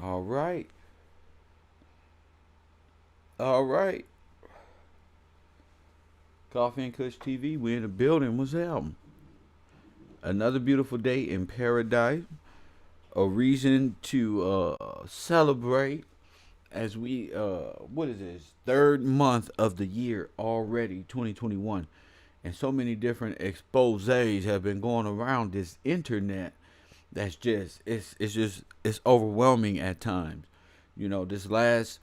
All right. All right. Coffee and Kush TV. We in the building. What's the album? Another beautiful day in paradise. A reason to celebrate as we what is this? Third month of the year already, 2021. And so many different exposés have been going around this internet that's just it's overwhelming at times. This last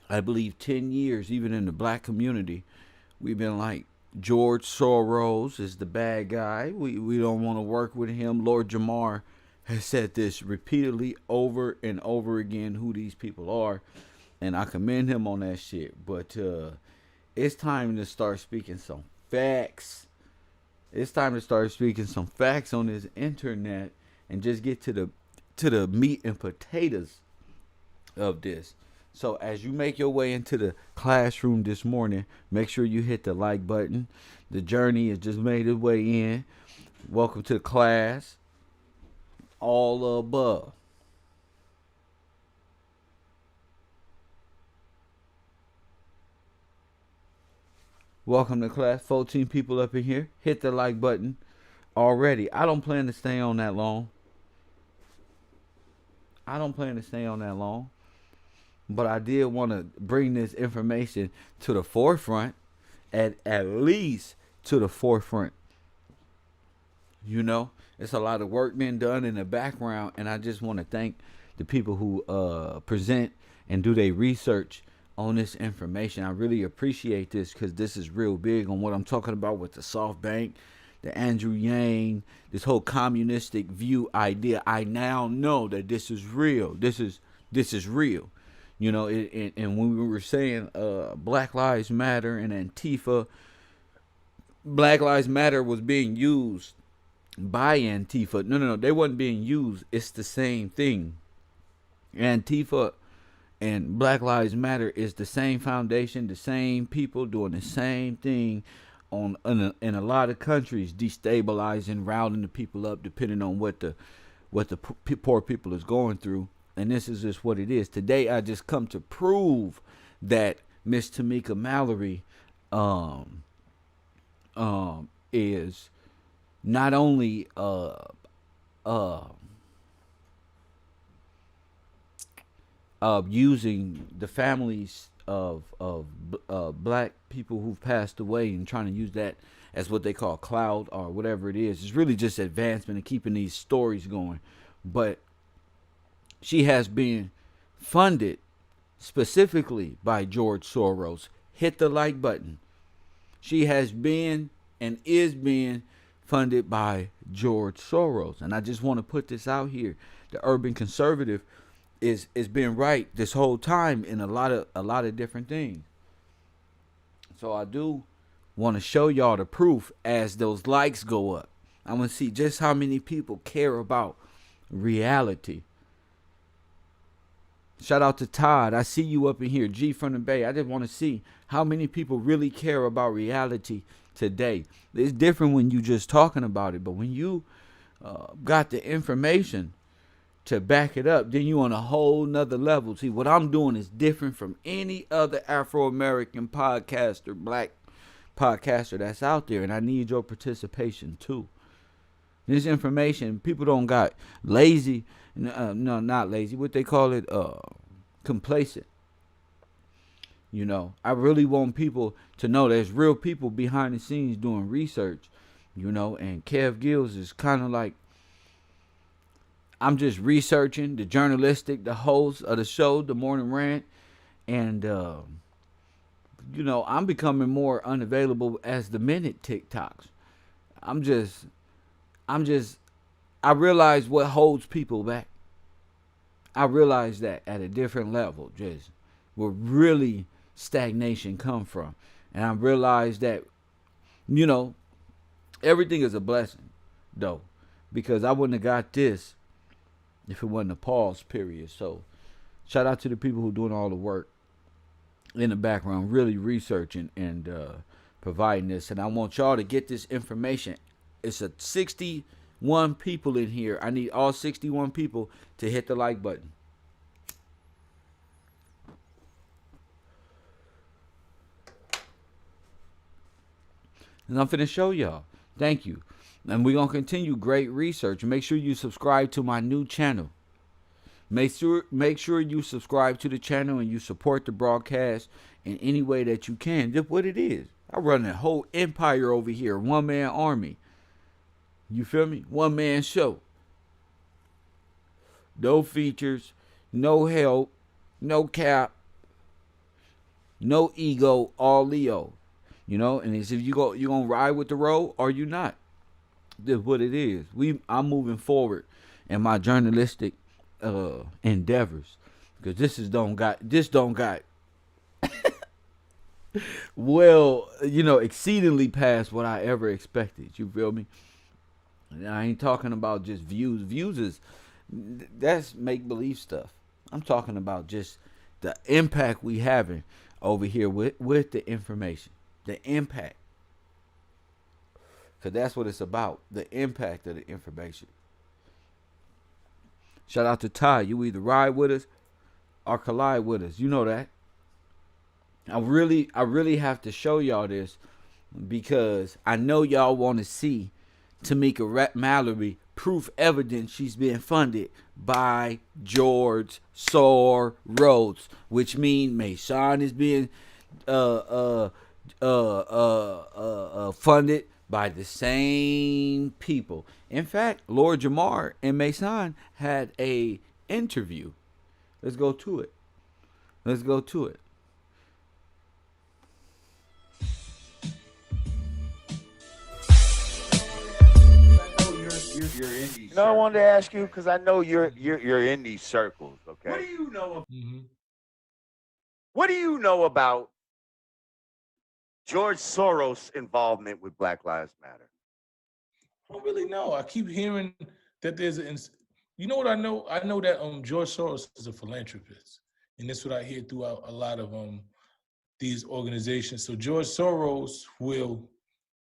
I believe 10 years, even in the black community, we've been like George Soros is the bad guy. We don't want to work with him. Lord Jamar has said this repeatedly over and over again who these people are. And I commend him on that shit. But it's time to start speaking some facts. It's time to start speaking some facts on this internet and just get to the meat and potatoes of this. So as you make your way into the classroom this morning, make sure you hit the like button. The journey has just made its way in. Welcome to the class. All above. Welcome to class. 14 people up in here. Hit the like button already. I don't plan to stay on that long. I don't plan to stay on that long. But I did want to bring this information to the forefront, at least to the forefront. It's a lot of work being done in the background, and I just want to thank the people who present and do their research on this information. I really appreciate this because this is real big on what I'm talking about with the SoftBank, the Andrew Yang, this whole communistic view idea. I now know that this is real. This is real. And when we were saying Black Lives Matter and Antifa, Black Lives Matter was being used by Antifa. No, they wasn't being used. It's the same thing. Antifa and Black Lives Matter is the same foundation, the same people doing the same thing in a lot of countries, destabilizing, routing the people up, depending on what the poor people is going through. And this is just what it is. Today, I just come to prove that Miss Tamika Mallory is not only using the families of black people who've passed away and trying to use that as what they call cloud or whatever it is. It's really just advancement and keeping these stories going. But she has been funded specifically by George Soros. Hit the like button. She has been and is being funded by George Soros. And I just want to put this out here. The urban conservative is been right this whole time in a lot of different things. So I do want to show y'all the proof as those likes go up. I want to see just how many people care about reality. Shout out to Todd. I see you up in here. G from the Bay. I just want to see how many people really care about reality today. It's different when you just talking about it, but when you got the information to back it up, then you on a whole nother level. See, what I'm doing is different from any other Afro-American podcaster, black podcaster that's out there, and I need your participation too. This information, people don't got lazy, no, not lazy, what they call it, complacent. I really want people to know there's real people behind the scenes doing research, and Kev Gills is kind of like, I'm just researching the host of the show, The Morning Rant, and, I'm becoming more unavailable as the minute TikToks. I'm just, I realize what holds people back. I realize that at a different level, just where really stagnation come from. And I realize that, everything is a blessing, though, because I wouldn't have got this if it wasn't a pause period. So shout out to the people who doing all the work in the background, really researching and providing this. And I want y'all to get this information. It's a 61 people in here. I need all 61 people to hit the like button. And I'm finna show y'all. Thank you. And we're going to continue great research. Make sure you subscribe to my new channel. Make sure you subscribe to the channel and you support the broadcast in any way that you can. Just what it is. I run a whole empire over here. One-man army. You feel me? One-man show. No features. No help. No cap. No ego. All Leo. You know, and it's if you gonna ride with the road or you not. That's what it is. I'm moving forward in my journalistic endeavors, because this don't got well, exceedingly past what I ever expected. You feel me? And I ain't talking about just views. That's make believe stuff. I'm talking about just the impact we having over here with the information, the impact. Because that's what it's about, the impact of the information. Shout out to Ty. You either ride with us or collide with us. You know that. I really have to show y'all this, because I know y'all want to see Tamika Mallory proof evidence she's being funded by George Soros, which means Maysonne is being funded by the same people. In fact, Lord Jamar and Maysonne had a interview. Let's go to it. You're in these. I wanted to ask you, because I know you're in these circles. Okay. What do you know? What do you know about George Soros' involvement with Black Lives Matter? I don't really know. I keep hearing that there's you know what I know? I know that George Soros is a philanthropist, and that's what I hear throughout a lot of these organizations. So George Soros will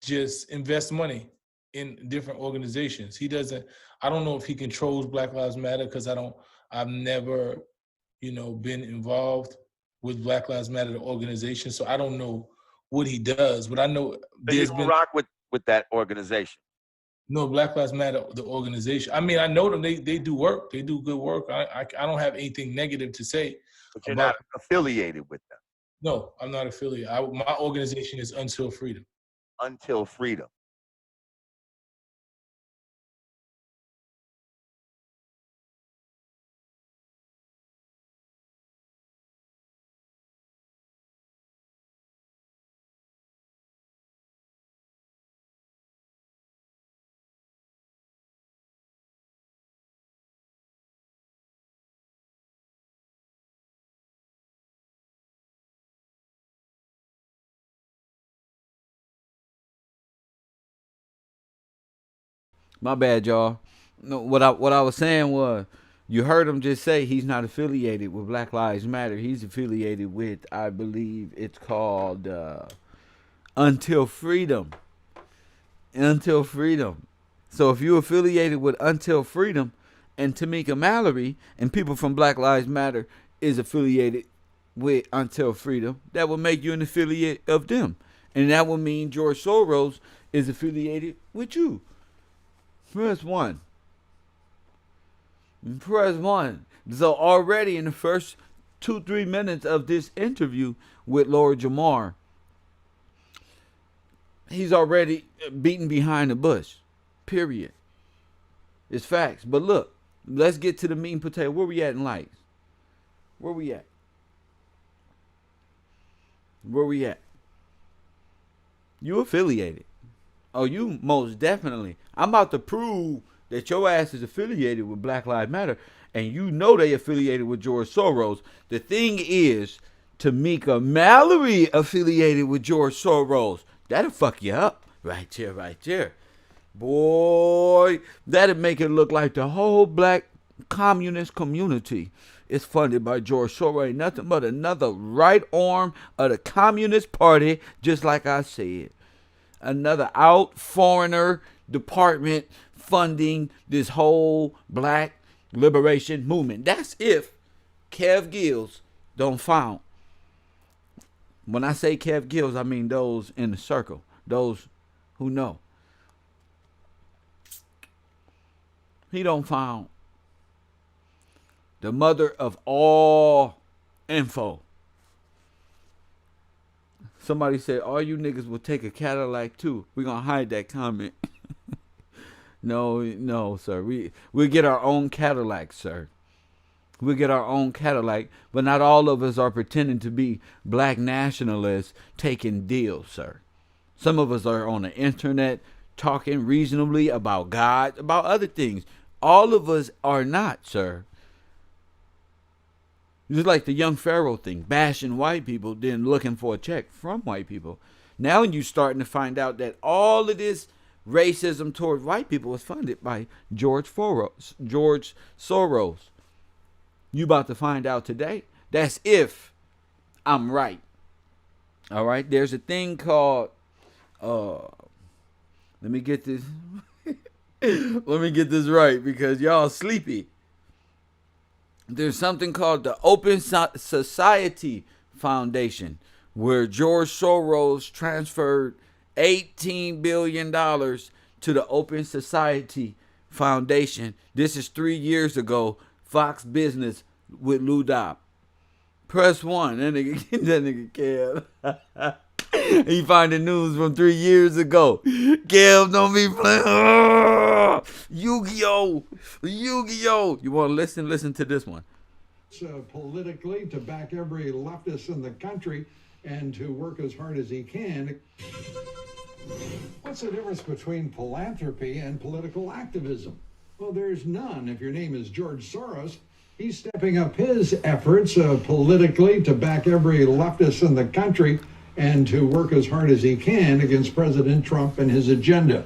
just invest money in different organizations. He doesn't. I don't know if he controls Black Lives Matter, because I've never, been involved with Black Lives Matter, the organization. So I don't know what he does, but I know there's been rock with that organization. No, Black Lives Matter, the organization. I mean, I know them. They do work. They do good work. I don't have anything negative to say. But you're not affiliated with them. No, I'm not affiliated. My organization is Until Freedom. Until Freedom. My bad, y'all. No, what I was saying was, you heard him just say he's not affiliated with Black Lives Matter. He's affiliated with, I believe it's called Until Freedom. Until Freedom. So if you're affiliated with Until Freedom, and Tamika Mallory and people from Black Lives Matter is affiliated with Until Freedom, that would make you an affiliate of them. And that would mean George Soros is affiliated with you. Press 1. Press 1. So already in the first 2-3 minutes of this interview with Lord Jamar, he's already beaten behind the bush. Period. It's facts. But look, let's get to the meat and potato. Where we at in lights? Where we at? Where we at? You affiliated. Oh, you most definitely. I'm about to prove that your ass is affiliated with Black Lives Matter, and you know they affiliated with George Soros. The thing is, Tamika Mallory affiliated with George Soros. That'll fuck you up. Right there, right there. Boy, that'd make it look like the whole black communist community is funded by George Soros. Ain't nothing but another right arm of the Communist Party, just like I said. Another out foreigner department funding this whole black liberation movement. That's if Kev Gills don't found. When I say Kev Gills, I mean those in the circle. Those who know. He don't found the mother of all info. Somebody said, all you niggas will take a Cadillac too. We're going to hide that comment. No, sir. We'll get our own Cadillac, sir. We'll get our own Cadillac, but not all of us are pretending to be black nationalists taking deals, sir. Some of us are on the internet talking reasonably about God, about other things. All of us are not, sir. Just like the young Pharaoh thing, bashing white people, then looking for a check from white people. Now you're starting to find out that all of this racism toward white people was funded by George Soros. You about to find out today. That's if I'm right. All right. There's a thing called, let me get this. Let me get this right because y'all sleepy. There's something called the Open Society Foundation, where George Soros transferred $18 billion to the Open Society Foundation. This is 3 years ago. Fox Business with Lou Dobb. Press 1. That nigga Kev. He find the news from 3 years ago. Kev, don't be playing. Yu-Gi-Oh! You want to listen? Listen to this one. Politically, to back every leftist in the country and to work as hard as he can. What's the difference between philanthropy and political activism? Well, there's none. If your name is George Soros, he's stepping up his efforts politically to back every leftist in the country and to work as hard as he can against President Trump and his agenda.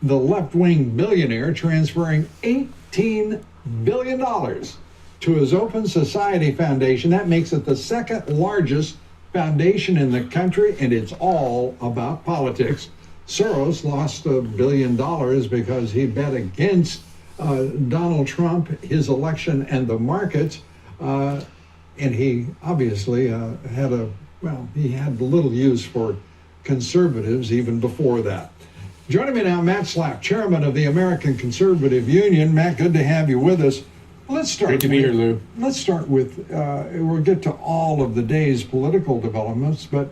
The left-wing billionaire transferring $18 billion to his Open Society Foundation. That makes it the second largest foundation in the country, and it's all about politics. Soros lost $1 billion because he bet against Donald Trump, his election, and the markets, and he obviously he had little use for conservatives even before that. Joining me now, Matt Slapp, chairman of the American Conservative Union. Matt, good to have you with us. Let's start. Great to be here, Lou. Let's start with, we'll get to all of the day's political developments, but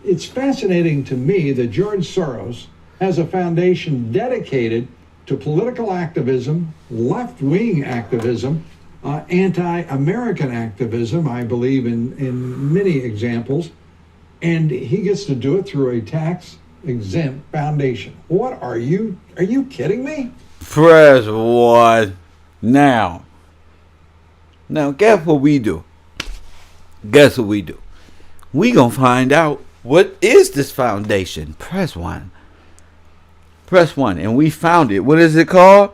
it's fascinating to me that George Soros has a foundation dedicated to political activism, left-wing activism, anti-American activism, I believe in many examples, and he gets to do it through a tax-exempt foundation. What are you kidding me? Press 1 now. Now, guess what we do? Guess what we do? We gonna find out what is this foundation. Press 1. Press 1, and we found it. What is it called?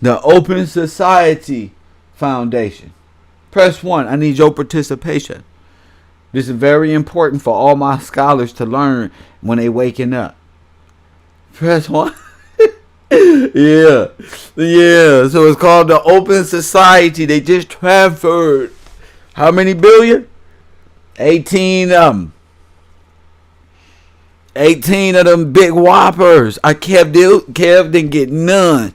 The Open Society Foundation. Press 1. I need your participation. This is very important for all my scholars to learn when they waking up. Press 1. Yeah. So it's called the Open Society. They just transferred how many billion? 18 of them. 18 of them big whoppers. Kev didn't get none.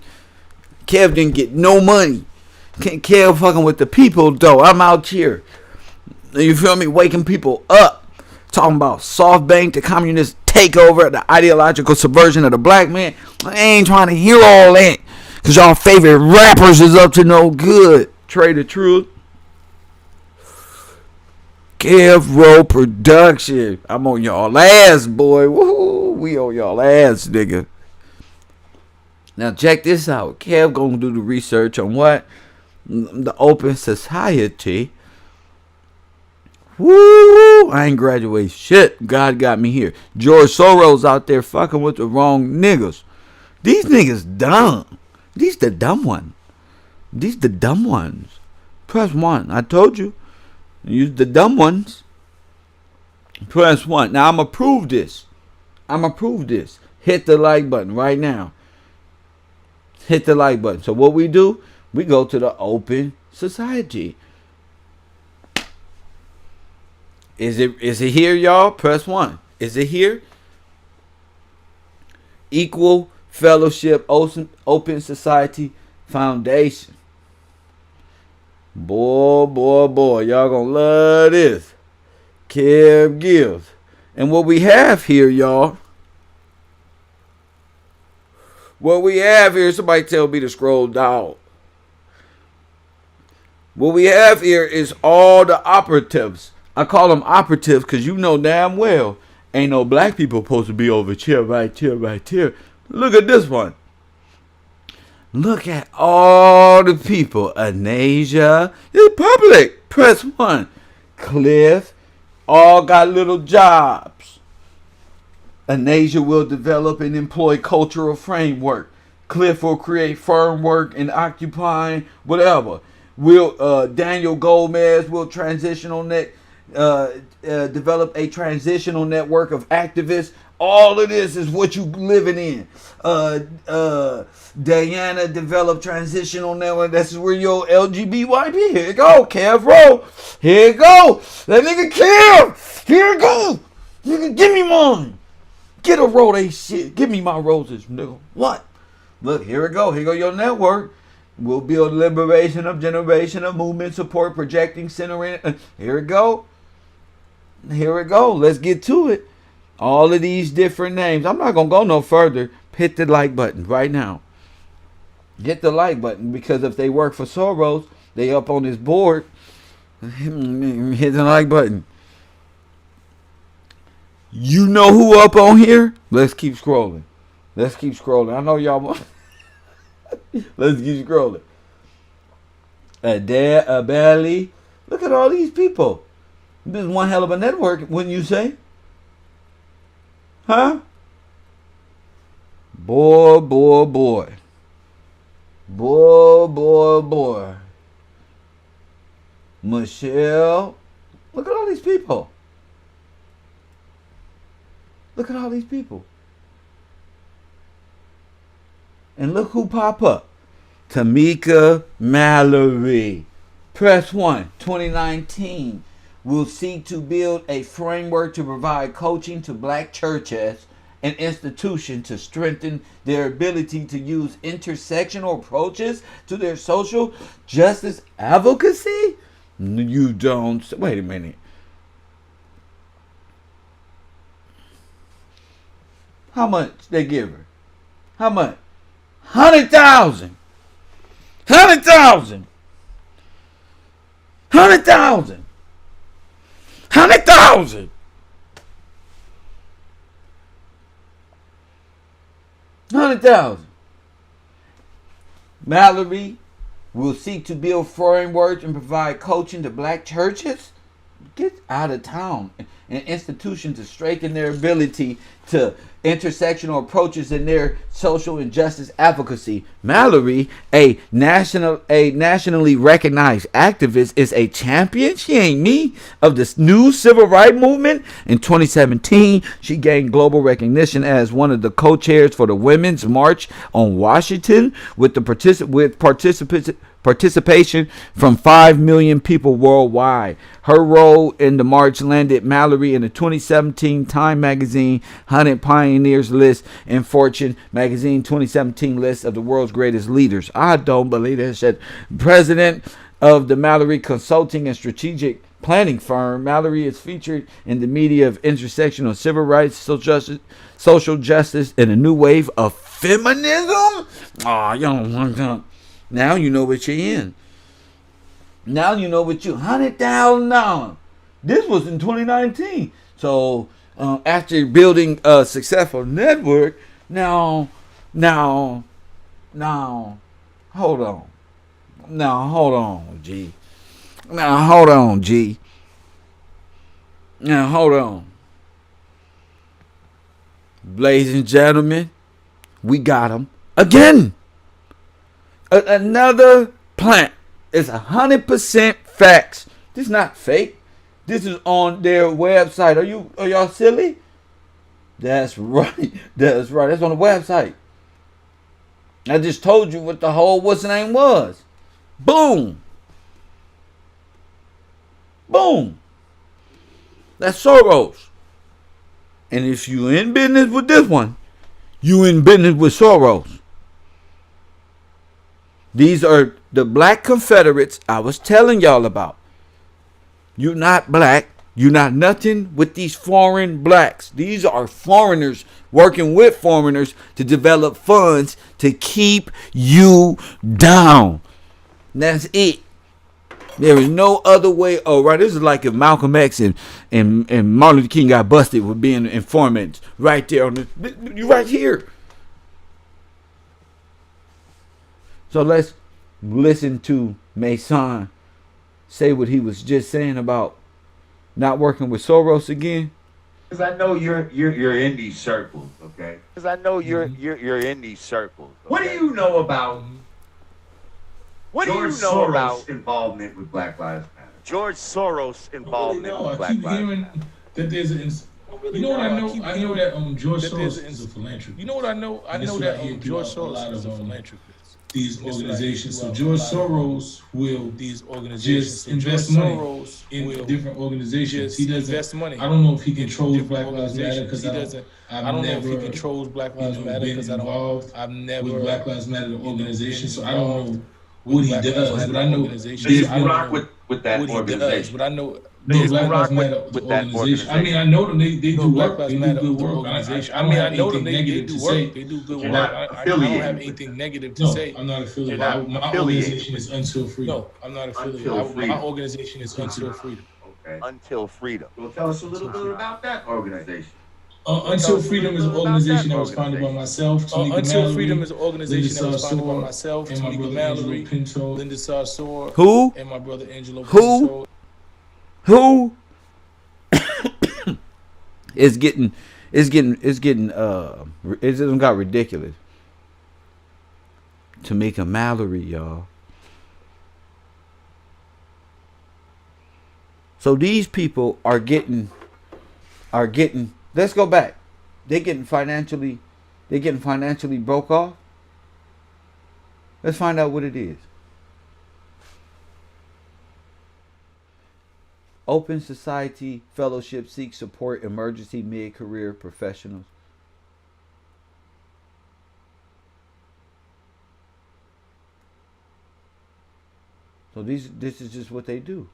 Kev didn't get no money. Kev fucking with the people though. I'm out here. You feel me? Waking people up. Talking about SoftBank, the communist takeover, the ideological subversion of the black man. I ain't trying to hear all that. Because y'all favorite rappers is up to no good. Trader Truth. Kev Rowe Production. I'm on y'all ass, boy. Woo, we on y'all ass, nigga. Now check this out. Kev gonna do the research on what? The Open Society. Woo! I ain't graduated shit. God got me here. George Soros out there fucking with the wrong niggas. These niggas dumb. These the dumb ones. These the dumb ones. Press 1. I told you. Use the dumb ones. Press 1. Now I'm gonna prove this. Hit the like button right now. Hit the like button. So what we do? We go to the Open Society. Is it here, y'all? Press 1. Is it here? Equal Fellowship Open Society Foundation. Boy, boy, boy. Y'all gonna love this. Kev gives. And what we have here, y'all. What we have here, somebody tell me to scroll down. What we have here is all the operatives. I call them operatives because you know damn well ain't no black people supposed to be over here, right here, right here. Look at this one. Look at all the people. Anasia. It's public. Press 1. Cliff. All got little jobs. Anasia will develop and employ cultural framework. Cliff will create firm work and occupying whatever. Daniel Gomez will develop a transitional network of activists. All of this is what you living in. Diana developed transitional network. This is where your LGBTYP. Here you go, Kev Rowe. Here you go. That nigga Kev. Here you go. Nigga, give me mine. Get a roll they shit. Give me my roses, nigga. What? Look, here we go. Here go your network. We'll build liberation of generation of movement support, projecting, centering. Here we go. Here we go. Let's get to it. All of these different names. I'm not going to go no further. Hit the like button right now. Hit the like button because if they work for Soros, they up on this board. Hit the like button. You know who up on here? Let's keep scrolling. Let's keep scrolling. I know y'all want. Let's keep scrolling. Belly. Look at all these people. This is one hell of a network, wouldn't you say? Huh? Boy, boy, boy. Boy, boy, boy. Michelle. Look at all these people. Look at all these people. And look who pop up. Tamika Mallory. Press 1, 2019. Will seek to build a framework to provide coaching to black churches and institutions to strengthen their ability to use intersectional approaches to their social justice advocacy? You don't. Wait a minute. How much they give her? How much? 100,000. 100,000. 100,000. 100,000. 100,000. Mallory will seek to build frameworks and provide coaching to black churches. Get out of town. And institutions to strengthen their ability to intersectional approaches in their social injustice advocacy. Mallory, a nationally recognized activist, is a champion, she ain't me, of this new civil rights movement. In 2017, she gained global recognition as one of the co-chairs for the Women's March on Washington with participation from 5 million people worldwide. Her role in the march landed Mallory in the 2017 Time Magazine 100 Pioneers list and Fortune Magazine 2017 list of the world's greatest leaders. I don't believe that shit. President of the Mallory Consulting and Strategic Planning Firm, Mallory is featured in the media of intersectional civil rights, social justice, and a new wave of feminism. Oh, you don't want to. Now you know what you're in. Now you know what you $100,000. This was in 2019. So after building a successful network, now, hold on. Now hold on, G. Now hold on, G. Now hold on. Ladies and gentlemen, we got him again. Another plant. It's 100% facts. This is not fake. This is on their website. Are y'all silly? That's right. That's right. That's on the website. I just told you what the whole what's the name was. Boom. Boom. That's Soros. And if you in business with this one, You in business with Soros. These are the black Confederates I was telling y'all about. You're not black. You're not nothing with these foreign blacks. These are foreigners working with foreigners to develop funds to keep you down. That's it. There is no other way. Oh, right. This is like if Malcolm X and Martin Luther King got busted with being informants right there on the. You right here. So let's listen to Maysonne say what he was just saying about not working with Soros again. Because I know you're in these circles, okay? Because I know you're in these circles. Okay? What do you know about George Soros' involvement with Black Lives Matter? George Soros' involvement with Black Lives Matter. I keep hearing that there's you know what I know? I know that George Soros is a philanthropist. You know what I know? I know that George Soros is a philanthropist. These organizations. So George Soros will just invest money in different organizations. He doesn't invest money. I don't know if he controls Black Lives Matter because I don't know if he controls Black Lives Matter because I've never with Black Lives Matter organization. So I don't know what he does, but I know there's rock with that organization. But I know there's Black Lives Matter with that organization. I mean, I know them. They do work. They do good work. I mean, I know them. They do work. They do good work. I don't have anything negative to say. I'm not affiliated. My organization is Until Freedom. No, I'm not affiliated. My organization is Until Freedom. Okay. Until Freedom. Well, tell us a little bit about that organization. Until Freedom is an organization that was founded by myself, Tamika Until Mallory, Freedom is an organization that was founded by myself, Tamika Mallory, Linda Sarsour, who, and my brother Angelo who, Pinto. Who? It's getting it got ridiculous. Tamika Mallory, y'all. So these people are getting. Let's go back. They're getting financially broke off. Let's find out what it is. Open Society Fellowship seeks support emergency mid-career professionals. So this is just what they do.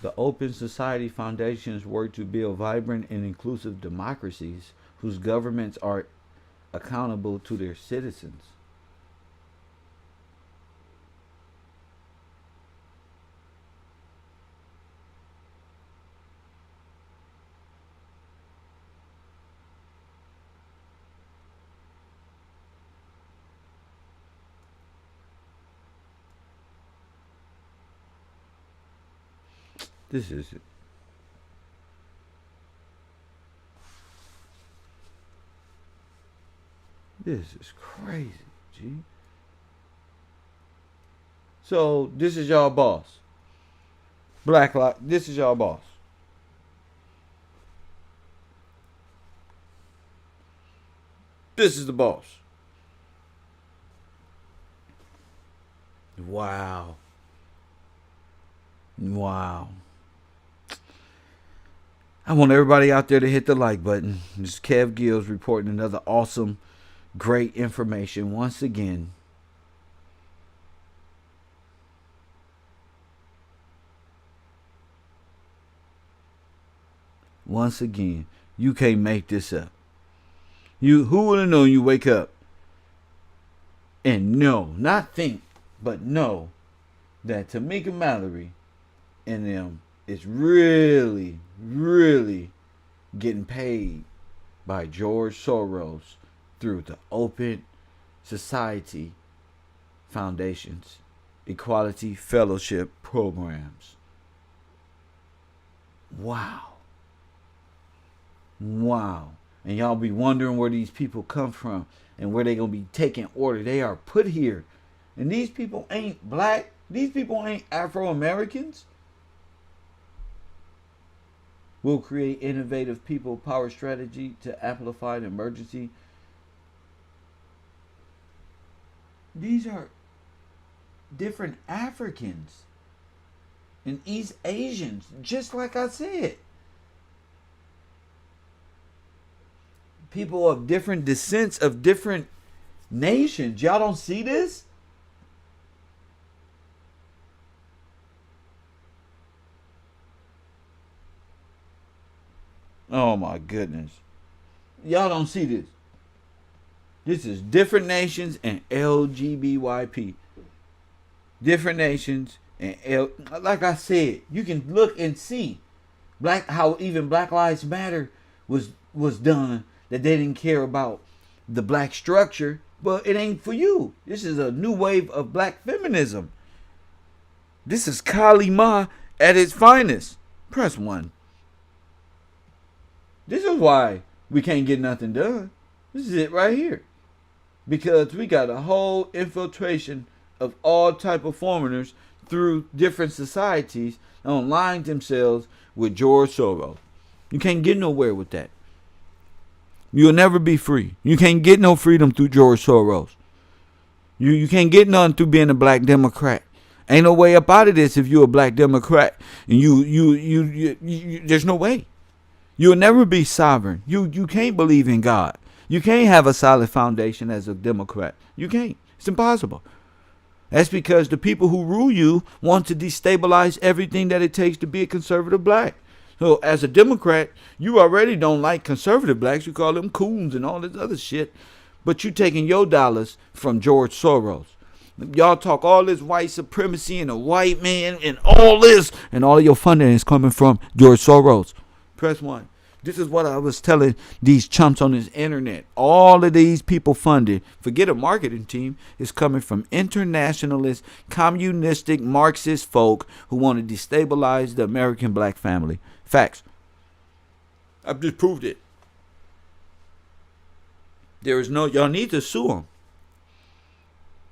The Open Society Foundations work to build vibrant and inclusive democracies whose governments are accountable to their citizens. This is it. This is crazy, G. So this is y'all boss. Black Lives. This is y'all boss. This is the boss. Wow. Wow. I want everybody out there to hit the like button. This is Kev Gills reporting another awesome, great information once again. Once again, you can't make this up. Who would have known you wake up and know, not think, but know that Tamika Mallory and them is really, really getting paid by George Soros through the Open Society Foundations, Equality Fellowship programs. Wow. Wow. And y'all be wondering where these people come from and where they going to be taking order. They are put here. And these people ain't black. These people ain't Afro-Americans. We'll create innovative people power strategy to amplify the emergency. different Africans and East Asians, just like I said. People of different descents, of different nations. Y'all don't see this? Oh my goodness. Y'all don't see this. This is different nations and LGBYP. Different nations and like I said, you can look and see how even Black Lives Matter was done, that they didn't care about the black structure. But it ain't for you. This is a new wave of black feminism. This is Kali Ma at its finest. Press 1. This is why we can't get nothing done. This is it right here. Because we got a whole infiltration of all type of foreigners through different societies that align themselves with George Soros. You can't get nowhere with that. You'll never be free. You can't get no freedom through George Soros. You can't get none through being a black Democrat. Ain't no way up out of this if you're a black Democrat. And you there's no way. You'll never be sovereign. You can't believe in God. You can't have a solid foundation as a Democrat. You can't. It's impossible. That's because the people who rule you want to destabilize everything that it takes to be a conservative black. So as a Democrat, you already don't like conservative blacks. You call them coons and all this other shit. But you taking your dollars from George Soros. Y'all talk all this white supremacy and a white man and all this, and all of your funding is coming from George Soros. Press 1. This is what I was telling these chumps on this internet. All of these people funded, forget a marketing team, is coming from internationalist, communistic, Marxist folk who want to destabilize the American black family. Facts. I've just proved it. There is no, y'all need to sue them.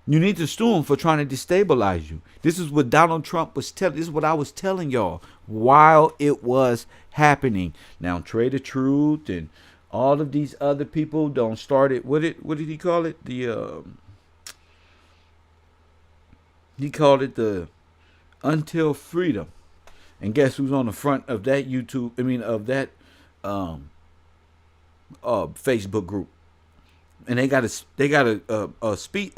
You need to sue them for trying to destabilize you. This is what Donald Trump was telling. This is what I was telling y'all while it was happening. Now, Trey the Truth and all of these other people don't start it. What did he call it? He called it the Until Freedom. And guess who's on the front of that of that Facebook group? And they got a speak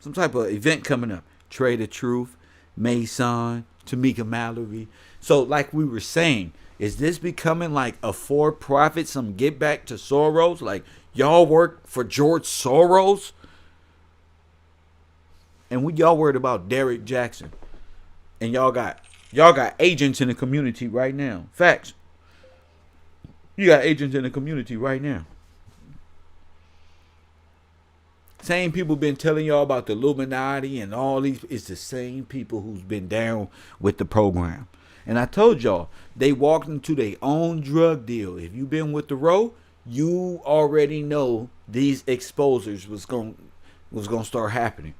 some type of event coming up. Trey the Truth, Maysonne, Tamika, Mallory. So like we were saying, is this becoming like a for-profit, some get back to Soros? Like y'all work for George Soros? And y'all worried about Derek Jackson. And y'all got agents in the community right now. Facts. You got agents in the community right now. Same people been telling y'all about the Illuminati and all these. It's the same people who's been down with the program. And I told y'all, they walked into their own drug deal. If you've been with the row, you already know these exposures was going to start happening.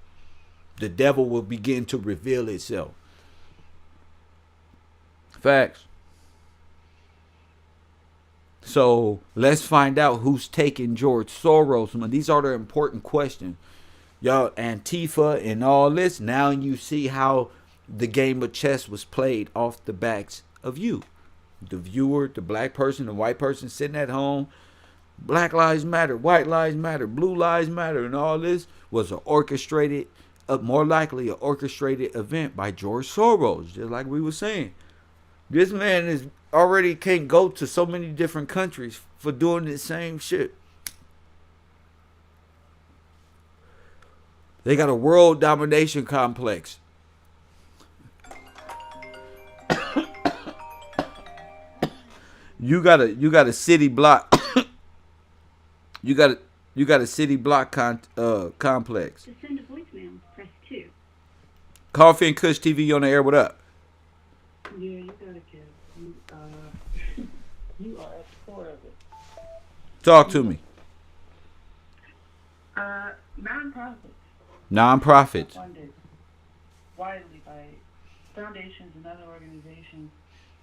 The devil will begin to reveal itself. Facts. So let's find out who's taking George Soros. These are the important questions. Y'all, Antifa and all this. Now you see how the game of chess was played off the backs of you. The viewer, the black person, the white person sitting at home. Black lives matter, white lives matter, blue lives matter, and all this was an orchestrated, more likely an orchestrated event by George Soros, just like we were saying. This man is already can't go to so many different countries for doing the same shit. They got a world domination complex. You got a city block. you got a city block complex. To send a voicemail, press 2. Coffee and Kush TV on the air. What up? Yeah, you got it, kid. You are at the core of it. Talk to me. Nonprofits. Funded widely by foundations and other organizations,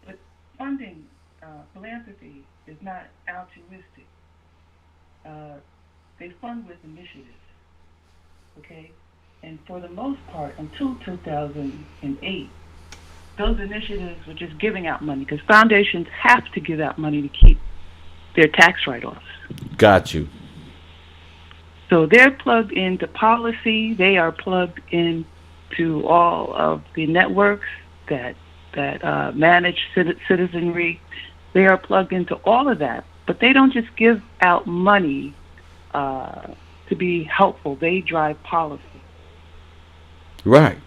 but funding philanthropy is not altruistic. They fund with initiatives. Okay, And for the most part, until 2008, those initiatives were just giving out money because foundations have to give out money to keep their tax write-offs. Got you. So they're plugged into policy. They are plugged into all of the networks that manage citizenry. They are plugged into all of that, but they don't just give out money to be helpful. They drive policy. Right.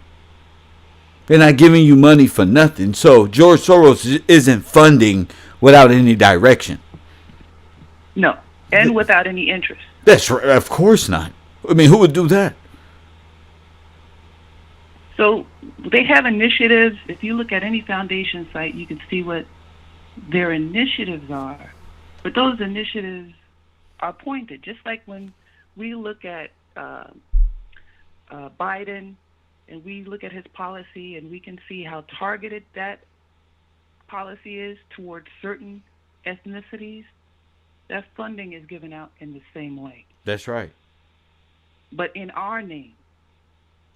They're not giving you money for nothing. So George Soros isn't funding without any direction. No, and without any interest. That's right. Of course not. I mean, who would do that? So they have initiatives. If you look at any foundation site, you can see what their initiatives are. But those initiatives are pointed, just like when we look at Biden and we look at his policy and we can see how targeted that policy is towards certain ethnicities, that funding is given out in the same way. That's right. But in our name.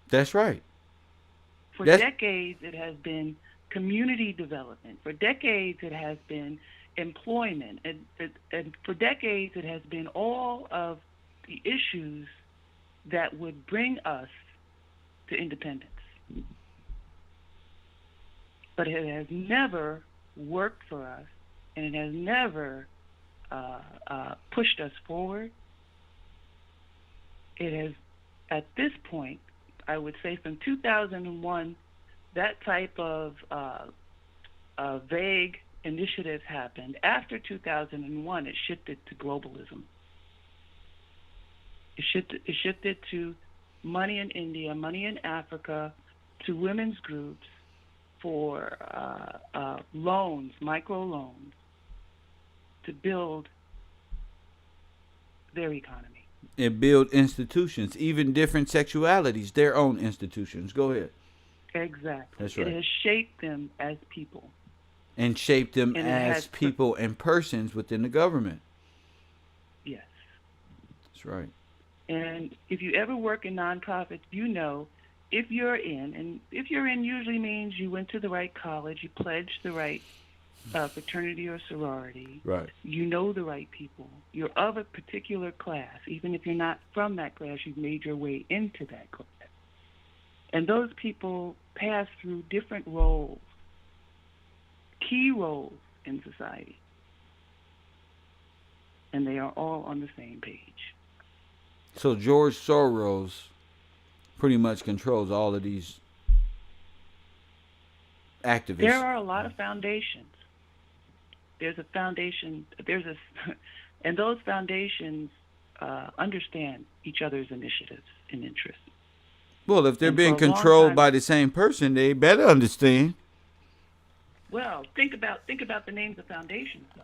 That's right. For decades, it has been community development. For decades, it has been employment. And for decades, it has been all of the issues that would bring us to independence. But it has never worked for us, and it has never pushed us forward. It has, at this point, I would say from 2001, that type of vague initiatives happened. After 2001, it shifted to globalism. It shifted to money in India, money in Africa, to women's groups for loans, micro loans, to build their economy. And build institutions, even different sexualities, their own institutions. Go ahead. Exactly. That's right. It has shaped them as people. And shaped them as people and persons within the government. Yes. That's right. And if you ever work in nonprofits, you know, if you're in usually means you went to the right college, you pledged the right fraternity or sorority. Right. You know the right people. You're of a particular class. Even if you're not from that class, you've made your way into that class. And those people pass through different roles, key roles in society. And they are all on the same page. So George Soros pretty much controls all of these activists. There are a lot of foundations. There's a foundation, and those foundations understand each other's initiatives and interests. Well, if they're being controlled by the same person, they better understand. Well, think about the names of foundations, though.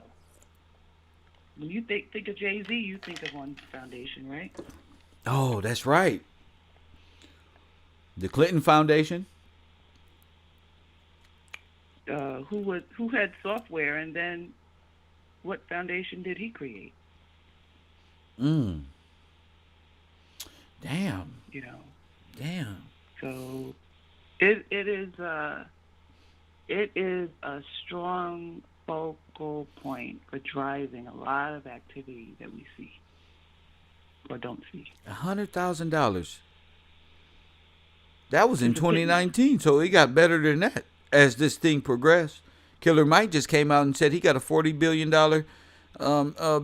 When you think of Jay-Z, you think of one foundation, right? Oh, that's right. The Clinton Foundation. Who had software, and then what foundation did he create? Damn. You know. Damn. So it is a strong focal point for driving a lot of activity that we see or don't see. $100,000. That was in 2019, so it got better than that as this thing progressed. Killer Mike just came out and said he got a $40 billion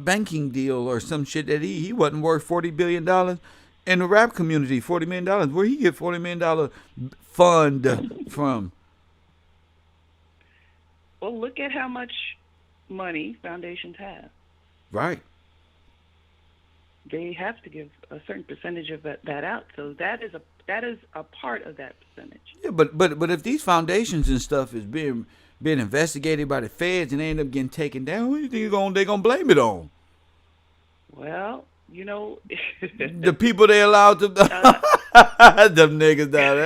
banking deal or some shit that he wasn't worth $40 billion in the rap community. $40 million. Where he get $40 million fund from? Well, look at how much money foundations have. Right. They have to give a certain percentage of that out. So that is a part of that percentage. Yeah, but if these foundations and stuff is being investigated by the feds and they end up getting taken down, who do you think they're gonna blame it on? Well, you know, the people they allowed to them niggas down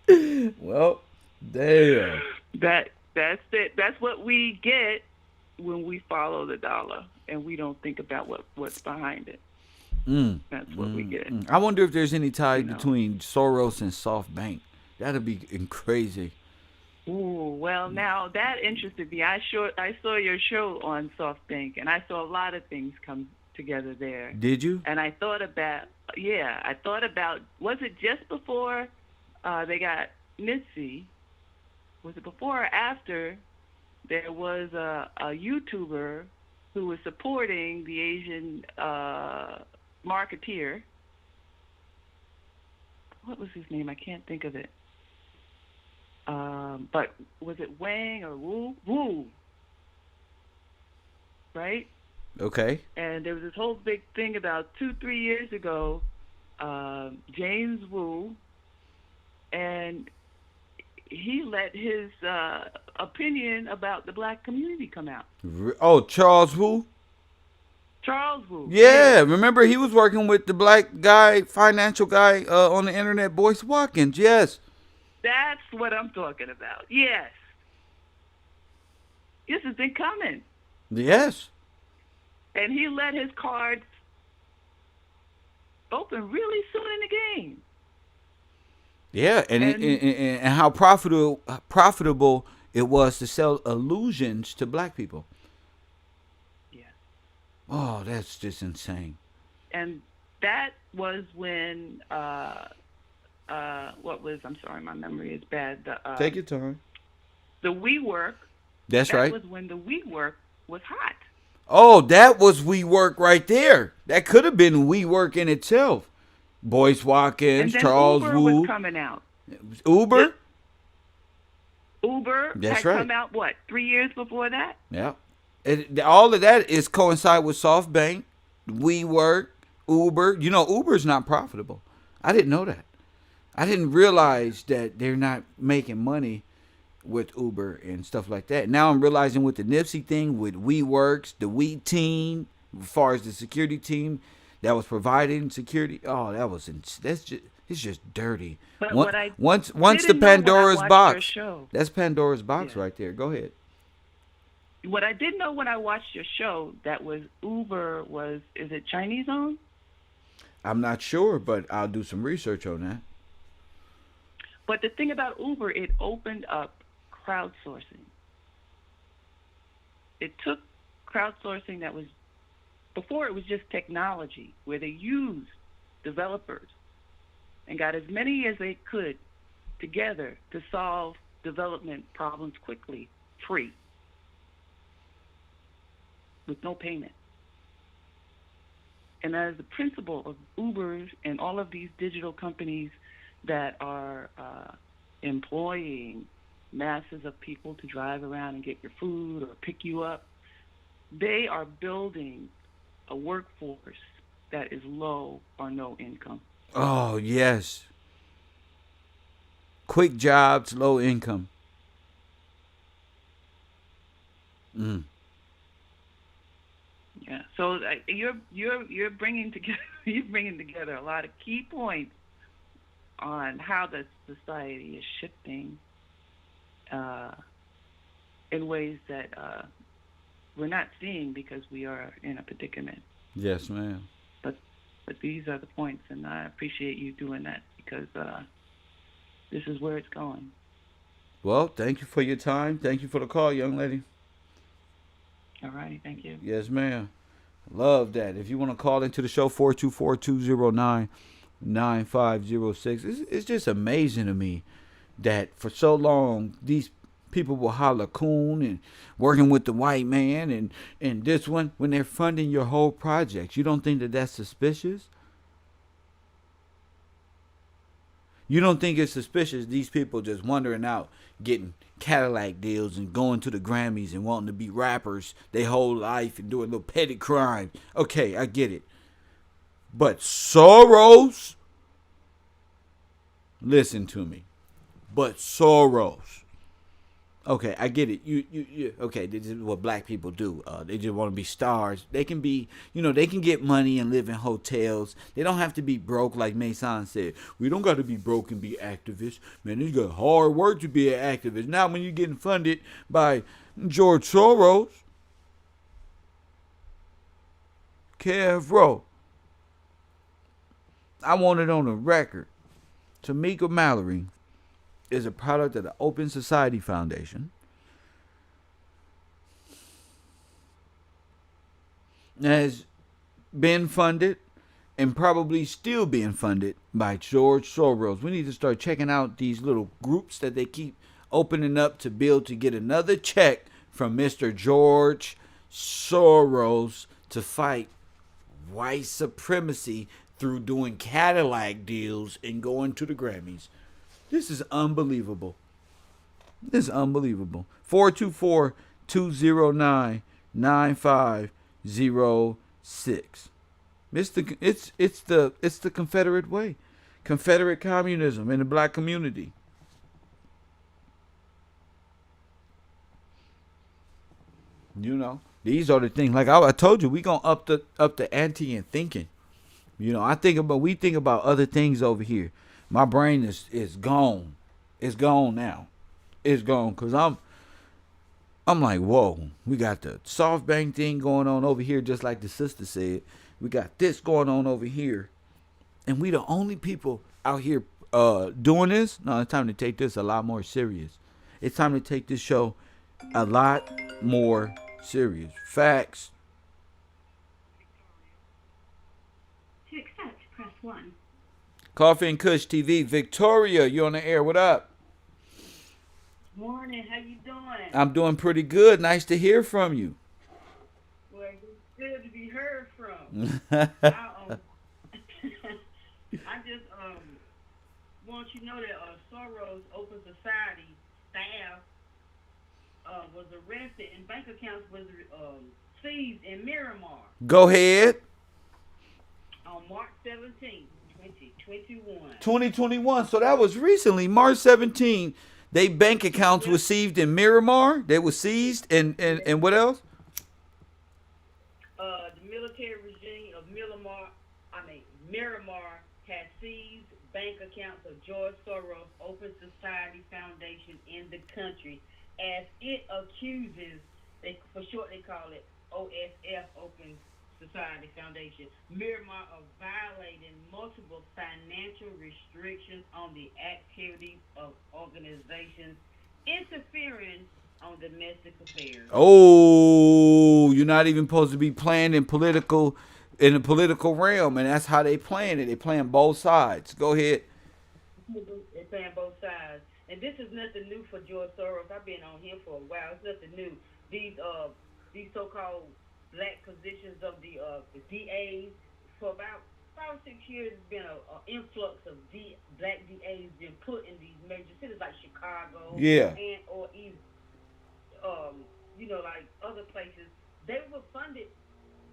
there. Well, damn. That's it. That's what we get when we follow the dollar and we don't think about what's behind it. That's what we get. I wonder if there's any ties You know. between Soros and SoftBank. That'd be crazy. Ooh, well, now that interested me. I saw your show on SoftBank, and I saw a lot of things come together there. Did you? And I thought about, was it just before they got Mitzi? Was it before or after there was a YouTuber who was supporting the Asian marketeer? What was his name? I can't think of it. But was it Wang or Wu? Wu, right? Okay. And there was this whole big thing about 2-3 years ago, James Wu, and he let his opinion about the black community come out. Oh, Charles Wu? Charles Wu. Yeah, remember he was working with the black guy, financial guy on the internet, Boyce Watkins. Yes. That's what I'm talking about. Yes. This has been coming. Yes. And he let his cards open really soon in the game. Yeah, and how profitable it was to sell illusions to black people. Yeah. Oh, that's just insane. And that was when I'm sorry, my memory is bad. Take your time. The WeWork. That's right. That was when the WeWork was hot. Oh, that was WeWork right there. That could have been WeWork in itself. Boyce Watkins, And then Charles Uber Wu. was coming out. Uber? Uber That's had right. come out, 3 years before that? Yeah. All of that is coincide with SoftBank, WeWork, Uber. You know, Uber's not profitable. I didn't know that. I didn't realize that they're not making money with Uber and stuff like that. Now I'm realizing with the Nipsey thing, with WeWorks, the We team, as far as the security team that was providing security. Oh, it's just dirty. But Once the didn't know when I Pandora's watched box. your show. That's Pandora's box Yeah. right there. Go ahead. What I did know when I watched your show, that was Uber is it Chinese owned? I'm not sure, but I'll do some research on that. But the thing about Uber, it opened up crowdsourcing. It took crowdsourcing that was, before it was just technology, where they used developers and got as many as they could together to solve development problems quickly, free, with no payment. And that is the principle of Ubers and all of these digital companies that are employing masses of people to drive around and get your food or pick you up. They are building a workforce that is low or no income. Oh, yes. Quick jobs, low income. Mm. Yeah. So you're bringing together a lot of key points on how the society is shifting in ways that we're not seeing because we are in a predicament. Yes, ma'am. But these are the points, and I appreciate you doing that because this is where it's going. Well, thank you for your time. Thank you for the call, young lady. All right. Thank you. Yes, ma'am. Love that. If you want to call into the show, 424-209-9506. It's just amazing to me that for so long, these people will holler coon and working with the white man and this one when they're funding your whole project. You don't think that that's suspicious? You don't think it's suspicious these people just wandering out getting Cadillac deals and going to the Grammys and wanting to be rappers their whole life and doing little petty crimes? Okay, I get it. But Soros, listen to me. But Soros. Okay, I get it. You okay, this is what black people do. They just want to be stars. They can be, they can get money and live in hotels. They don't have to be broke like Maysonne said. We don't got to be broke and be activists. Man, you got hard work to be an activist. Now when you're getting funded by George Soros, Kev Rowe, I want it on the record. Tamika Mallory is a product of the Open Society Foundation. Has been funded and probably still being funded by George Soros. We need to start checking out these little groups that they keep opening up to build to get another check from Mr. George Soros to fight white supremacy through doing Cadillac deals and going to the Grammys. This is unbelievable. This is unbelievable. 424-209-9506. It's the Confederate way. Confederate communism in the black community. You know, these are the things. Like I told you, we gonna up the ante in thinking. You know, we think about other things over here. My brain is gone. It's gone now. It's gone because I'm like, whoa. We got the SoftBank thing going on over here, just like the sister said. We got this going on over here, and we the only people out here doing this. No, it's time to take this a lot more serious. It's time to take this show a lot more serious. Facts. To accept, press 1. Coffee and Kush TV. Victoria, you on the air. What up? Morning, how you doing? I'm doing pretty good. Nice to hear from you. Well, it's good to be heard from. I just want you to know that Soros Open Society staff was arrested and bank accounts was seized in Miramar. Go ahead. On March 17th, 2021. 2021. So that was recently, March 17th. They bank accounts were seized in Miramar. They were seized and what else? The military regime of Miramar has seized bank accounts of George Soros Open Society Foundation in the country as it accuses, for short they call it OSF, Open Society Foundation, Miramar of violating multiple financial restrictions on the activities of organizations interfering on domestic affairs. Oh, you're not even supposed to be playing in the political realm, and that's how they playing it. They playing both sides. Go ahead. They're playing both sides, and this is nothing new for George Soros. I've been on him for a while. It's nothing new. These so-called black positions of the DAs for about 5 or 6 years. There's been an influx of black DAs being put in these major cities like Chicago, and or even like other places. They were funded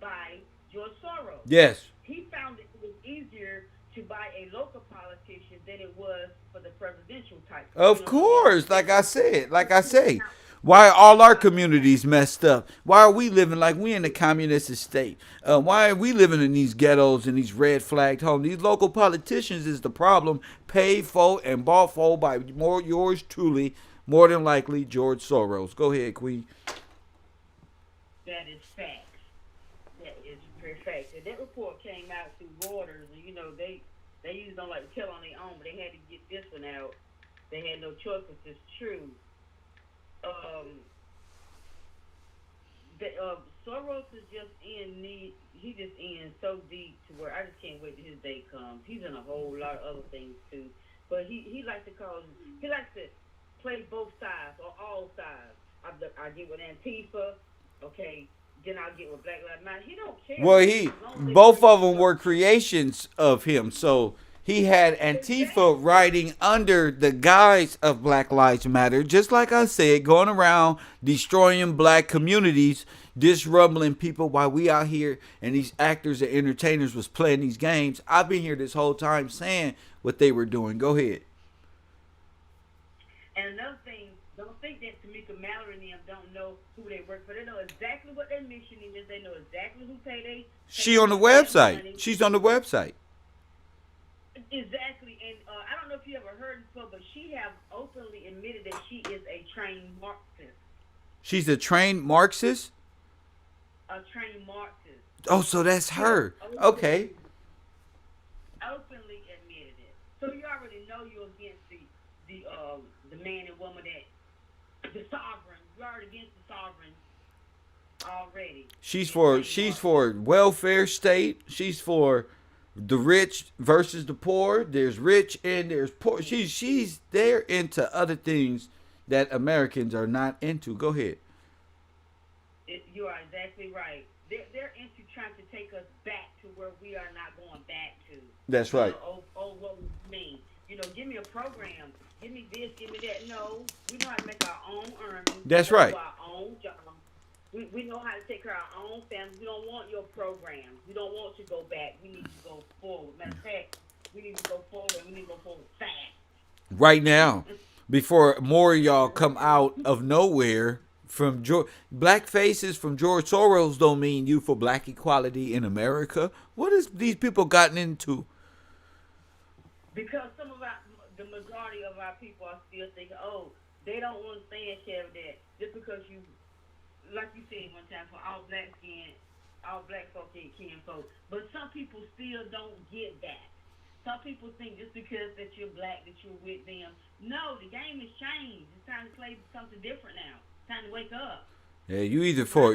by George Soros. Yes. He found it was easier to buy a local politician than it was for the presidential type. Of course, like I say. Why are all our communities messed up? Why are we living like we in a communist state? Why are we living in these ghettos and these red flagged homes? These local politicians is the problem, paid for and bought for by yours truly, more than likely George Soros. Go ahead, Queen. That is facts. That is pure facts. And that report came out through Reuters, and they usually don't like to tell on their own, but they had to get this one out. They had no choice if it's true. Soros is just he's just in so deep to where I just can't wait till his day comes. He's in a whole lot of other things too, but he likes to play both sides or all sides. I get with Antifa, okay, then I'll get with Black Lives Matter. He don't care. Well, both of them were creations of him, so he had Antifa riding under the guise of Black Lives Matter, just like I said, going around destroying black communities, disrupting people while we out here and these actors and entertainers was playing these games. I've been here this whole time saying what they were doing. Go ahead. And another thing, don't think that Tamika, Mallory and them don't know who they work for. They know exactly what their mission is. They know exactly who pay they. She on the website. She's on the website. Exactly, and I don't know if you ever heard before, but she have openly admitted that she is a trained Marxist. She's a trained Marxist? A trained Marxist. Oh, so that's her. Okay. Openly already know you're against the man and woman that the sovereign. You're already against the sovereign already. She's for welfare state. She's for the rich versus the poor. There's rich and there's poor. They're into other things that Americans are not into. Go ahead. You are exactly right. They're into trying to take us back to where we are not going back to. That's right. What we mean. Give me a program. Give me this, give me that. No, we know how to make our own earnings. That's right. Our own job. We know how to take care of our own family. We don't want your program. We don't want to go back. We need to go forward. Matter of fact, we need to go forward. We need to go forward fast. Right now, before more of y'all come out of nowhere from black faces from George Soros don't mean you for black equality in America. What has these people gotten into? Because the majority of our people are still thinking, they don't understand, Chevy, that just because you, like you said one time, for all black folk ain't kin folk. But some people still don't get that. Some people think just because that you're black that you're with them. No, the game has changed. It's time to play something different now. It's time to wake up. Yeah, you either for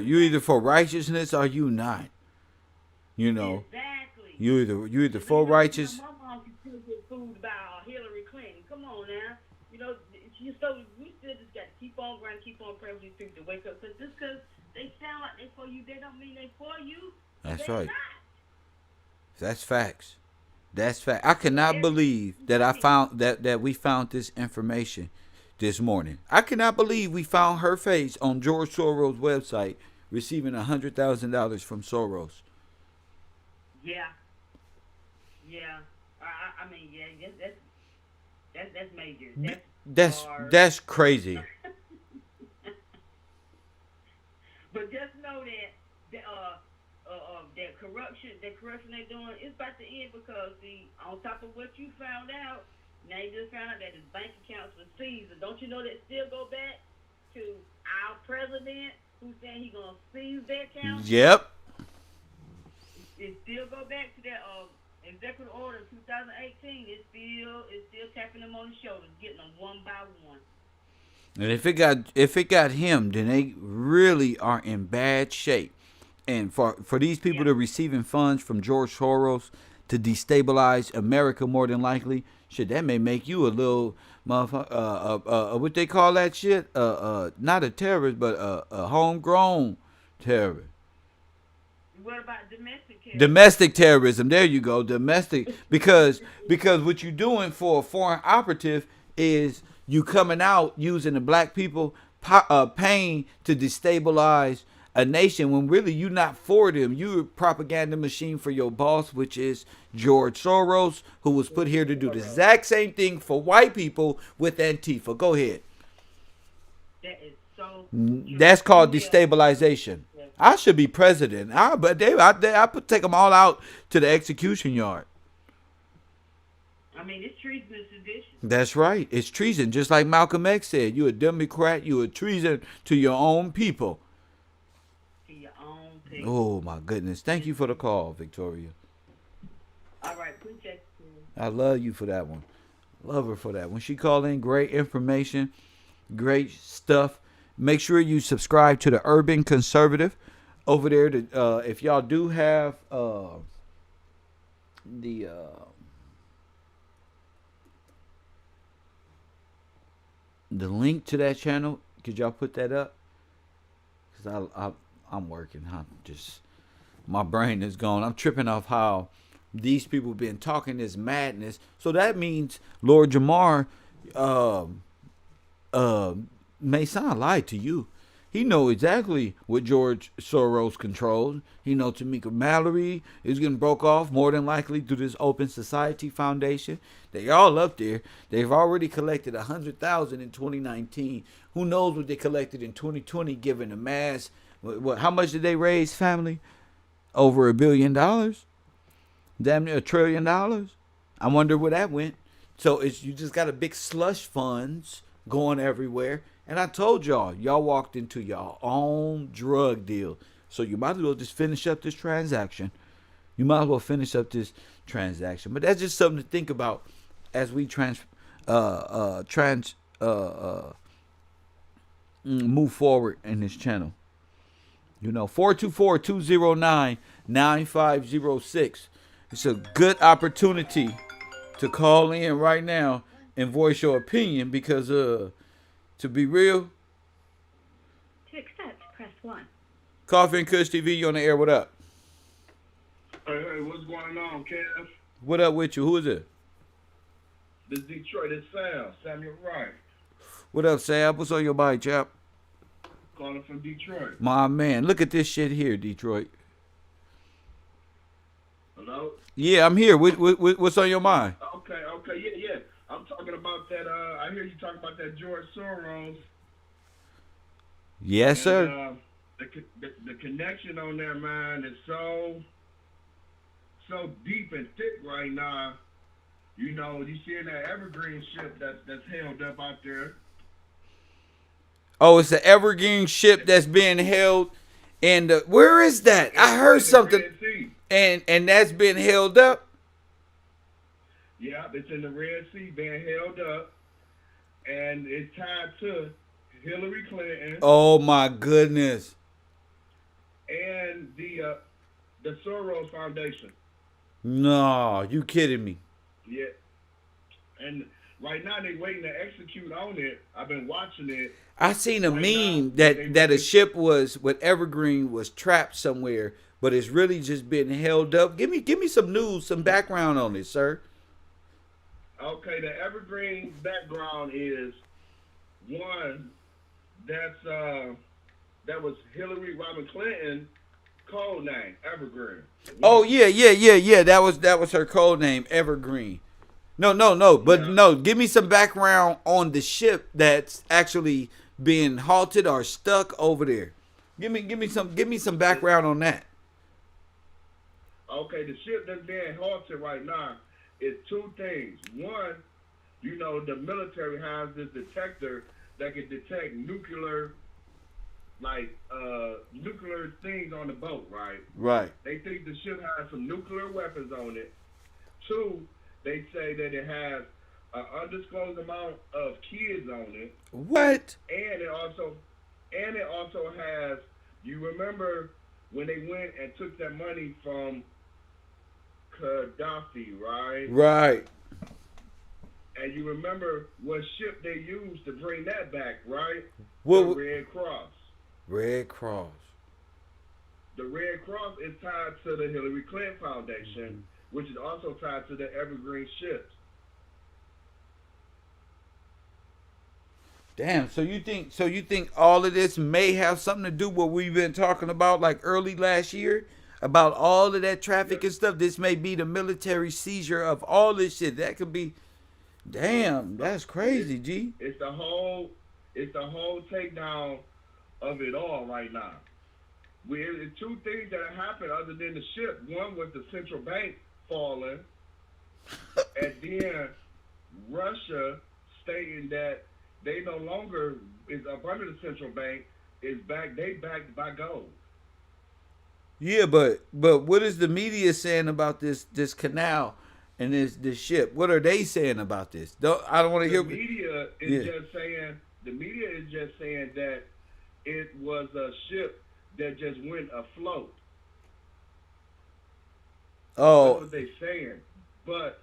righteousness or you not. Exactly. You either for righteous. My mom can still get food about Hillary Clinton. Come on now. We still just got to keep on grinding, keep on praying for these people to wake up. Because just because they sound like they for you, they don't mean they for you. That's They're right. not. That's facts. That's fact. I cannot believe that I found that we found this information this morning. I cannot believe we found her face on George Soros' website receiving $100,000 from Soros. Yeah. I mean, that's major. That's crazy. But just know that that corruption they're doing is about to end because on top of what you found out, now you just found out that his bank accounts were seized. And don't you know that still go back to our president who's saying he's gonna seize their accounts? Yep. It still go back to that executive order in 2018. It's still tapping them on the shoulders, getting them one by one. And if it got him, then they really are in bad shape. And for these people to receiving funds from George Soros to destabilize America more than likely, shit, that may make you a little motherfucker. What they call that shit? Not a terrorist, but a homegrown terrorist. What about domestic terrorism? Domestic terrorism. There you go. Domestic. Because what you're doing for a foreign operative is you coming out using the black people pain to destabilize a nation when really you're not for them. You're a propaganda machine for your boss, which is George Soros, who was put here to do the exact same thing for white people with Antifa. Go ahead. That is so. That's called destabilization. I should be president. But I take them all out to the execution yard. I mean, it's treason and sedition. That's right. It's treason. Just like Malcolm X said, you a Democrat, you a treason to your own people. To your own people. Oh, my goodness. Thank you for the call, Victoria. All right. Appreciate you. I love you for that one. Love her for that. When she called in, great information, great stuff. Make sure you subscribe to the Urban Conservative over there. If y'all do have the link to that channel, could y'all put that up? Because I'm working. My brain is gone. I'm tripping off how these people been talking this madness. So that means Lord Jamar, Maysonne lied to you. He know exactly what George Soros controls. He know Tamika Mallory is getting broke off more than likely through this Open Society Foundation. They all up there. They've already collected $100,000 in 2019. Who knows what they collected in 2020? Given the mass, how much did they raise, family? Over $1 billion. Damn near $1 trillion. I wonder where that went. So you just got a big slush funds going everywhere. And I told y'all walked into your own drug deal. So you might as well just finish up this transaction. But that's just something to think about. as we move forward in this channel. 424-209-9506. It's a good opportunity to call in right now and voice your opinion because to be real. To accept, press 1. Coffee and Kush TV, you on the air. What up? Hey, what's going on, Kev? What up with you? Who is it? This Detroit, it's Sam, Samuel Wright. What up, Sam? What's on your mind, chap? Calling from Detroit. My man, look at this shit here, Detroit. Hello? Yeah, I'm here. What's on your mind? Okay, yeah. I'm talking about that, I hear you talking about that George Soros. Yes, sir. The connection on that, man, is so deep and thick right now. You seeing that Evergreen ship that's held up out there. Oh, it's the Evergreen ship that's being held. And where is that? I heard something. And that's been held up? Yeah, it's in the Red Sea being held up. And it's tied to Hillary Clinton. Oh, my goodness. And the Soros Foundation. No, you kidding me. Yeah. And right now they waiting to execute on it. I've been watching it. I seen a meme that a ship was with Evergreen was trapped somewhere, but it's really just been held up. Give me some news, some background on it, sir. Okay, the Evergreen background is one that was Hillary Rodham Clinton code name, Evergreen. Oh yeah. That was her code name, Evergreen. No. But no, give me some background on the ship that's actually being halted or stuck over there. Give me some background on that. Okay, the ship that's being halted right now is two things. One, the military has this detector that can detect nuclear things on the boat, right? Right. They think the ship has some nuclear weapons on it. Two, they say that it has an undisclosed amount of kids on it. What? And it also has, you remember when they went and took that money from Gaddafi, right? Right. And you remember what ship they used to bring that back, right? The Red Cross. Red Cross. The Red Cross is tied to the Hillary Clinton Foundation, which is also tied to the Evergreen ships. Damn, so you think all of this may have something to do with what we've been talking about like early last year? About all of that traffic and stuff? This may be the military seizure of all this shit. That could be, damn, that's crazy, G. It's the whole takedown of it all right now. There's two things that have happened other than the ship. One was the central bank falling, and then Russia stating that they no longer is up under the central bank, is back. They backed by gold. Yeah, but what is the media saying about this canal and this ship? What are they saying about this? I don't want to hear. The media is just saying that it was a ship that just went afloat. Oh, that's what they're saying. But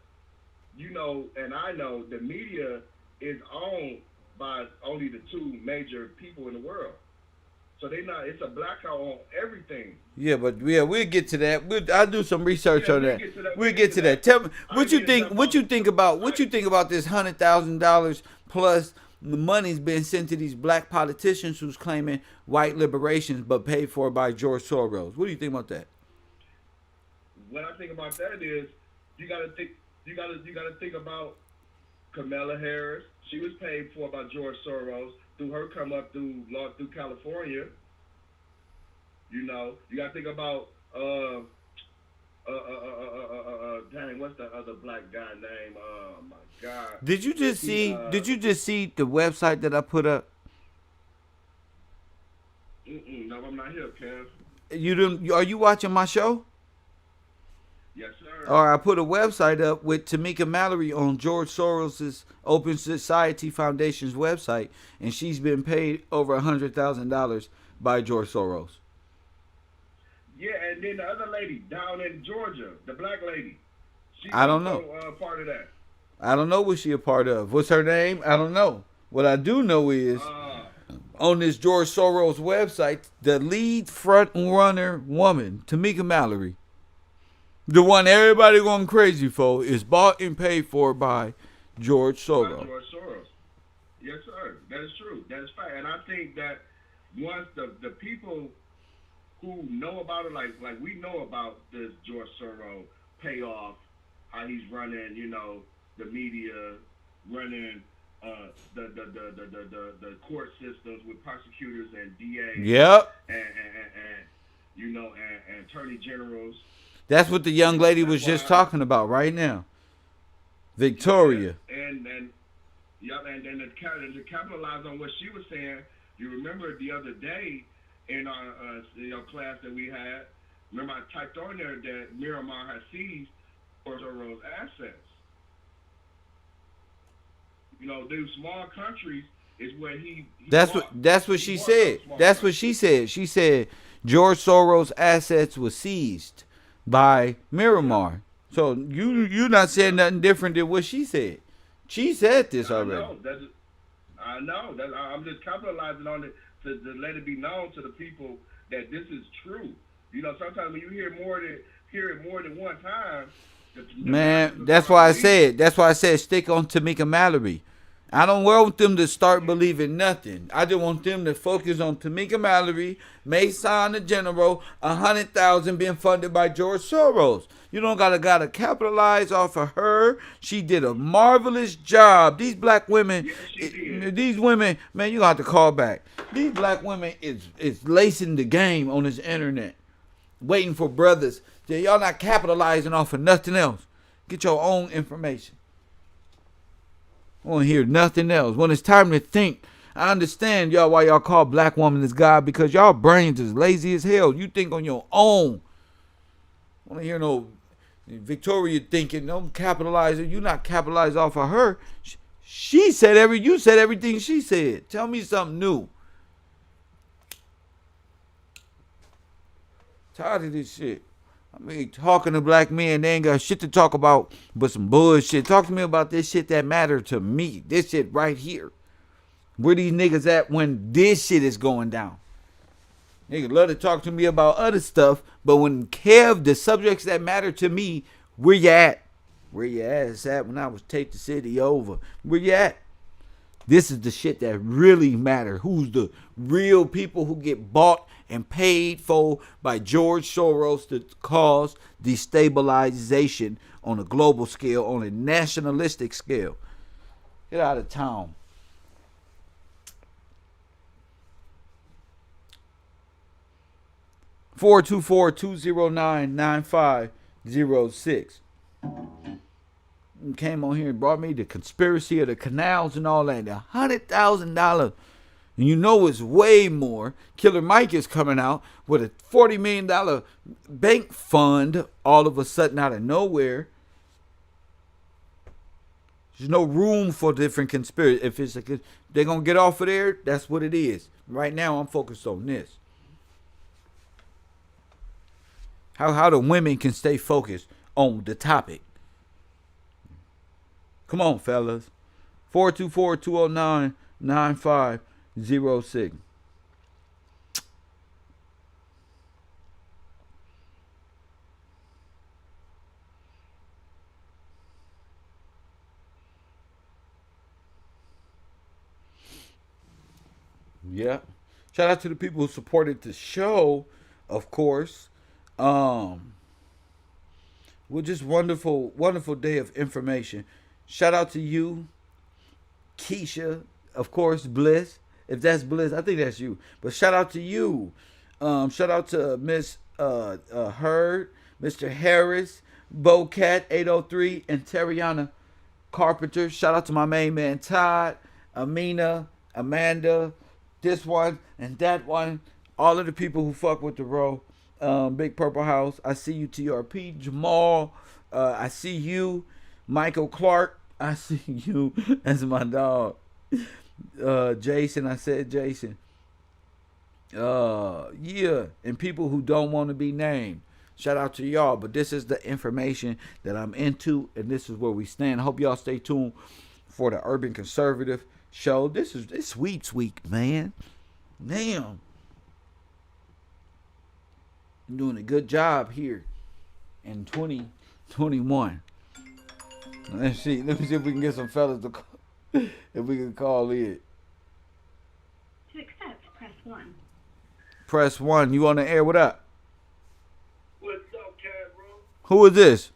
and I know the media is owned by only the two major people in the world. So it's a blackout on everything. Yeah, but we'll get to that. I'll do some research on that. We'll get to that. Tell me what you think. What you think about this $100,000 plus the money's been sent to these black politicians who's claiming white liberations, but paid for by George Soros. What do you think about that? What I think about that is you got to think about Kamala Harris. She was paid for by George Soros through her come up through California. You got to think about dang, what's the other black guy name? Oh my God! Did you just see the website that I put up? No, I'm not here, Kev. You didn't? Are you watching my show? Yes, sir. or I put a website up with Tamika Mallory on George Soros's Open Society Foundation's website, and she's been paid over $100,000 by George Soros. Yeah, and then the other lady down in Georgia, the black lady, she's I don't know. Part of that. I don't know what she a part of. What's her name? I don't know. What I do know is on this George Soros website, the lead front runner woman, Tamika Mallory, the one everybody going crazy for, is bought and paid for by George Soros. By George Soros. Yes, sir. That is true. That is fact. And I think that once the people who know about it, like we know about this George Soros payoff, how he's running, the media, running the court systems with prosecutors and DAs. Yep. And attorney generals. That's what the young lady was just talking about right now. Victoria. And to capitalize on what she was saying, you remember the other day in our class that we had, remember I typed on there that Miramar has seized Soros' assets. These small countries is where he That's what she said. That's what she said. She said George Soros' assets were seized by Miramar. So you not saying nothing different than what she said. She said this already. I know. I'm just capitalizing on it to let it be known to the people that this is true. Sometimes when you hear it more than one time. Man, that's why I said stick on Tamika Mallory. I don't want them to start believing nothing. I just want them to focus on Tamika Mallory, Maysonne the General, 100,000 being funded by George Soros. You don't gotta capitalize off of her. She did a marvelous job. These black women, these women, man, you got to call back. These black women is lacing the game on this internet, waiting for brothers. Y'all not capitalizing off of nothing else. Get your own information. I want to hear nothing else. When it's time to think, I understand y'all why y'all call black woman this God, because y'all brains is lazy as hell. You think on your own. I want to hear no Victoria thinking, no capitalizing. You not capitalize off of her. You said everything she said. Tell me something new. Tired of this shit. I mean, talking to black men, they ain't got shit to talk about but some bullshit. Talk to me about this shit that matter to me. This shit right here. Where these niggas at when this shit is going down? Niggas love to talk to me about other stuff, but when the subjects that matter to me, where you at? Where your ass at when I was take the city over? Where you at? This is the shit that really matter. Who's the real people who get bought and paid for by George Soros to cause destabilization on a global scale, on a nationalistic scale. Get out of town. (424-209-9506) Came on here and brought me the conspiracy of the canals and all that. $100,000. And you know it's way more. Killer Mike is coming out with a $40 million bank fund all of a sudden out of nowhere. There's no room for different conspiracy. If it's they're going to get off of there, that's what it is. Right now, I'm focused on this. How the women can stay focused on the topic. Come on, fellas. 424-209-9506. Yeah. Shout out to the people who supported the show, of course. Well, just wonderful, wonderful day of information. Shout out to you, Keisha, of course, Bliss. If that's Bliss, I think that's you. But shout out to you. Shout out to Miss Heard, Mr. Harris, Bocat 803, and Terriana Carpenter. Shout out to my main man Todd, Amina, Amanda, this one and that one. All of the people who fuck with the row. Big Purple House. I see you, TRP, Jamal, I see you, Michael Clark. I see you as my dog. Jason, I said Jason. Yeah, and people who don't want to be named. Shout out to y'all, but this is the information that I'm into, and this is where we stand. Hope y'all stay tuned for the Urban Conservative show. This is sweet, man. Damn, I'm doing a good job here in 2021. Let's see. Let me see if we can get some fellas to call, if we can call it. To accept, press 1. Press 1. You on the air? What up? What's up, Cat, bro? Who is this?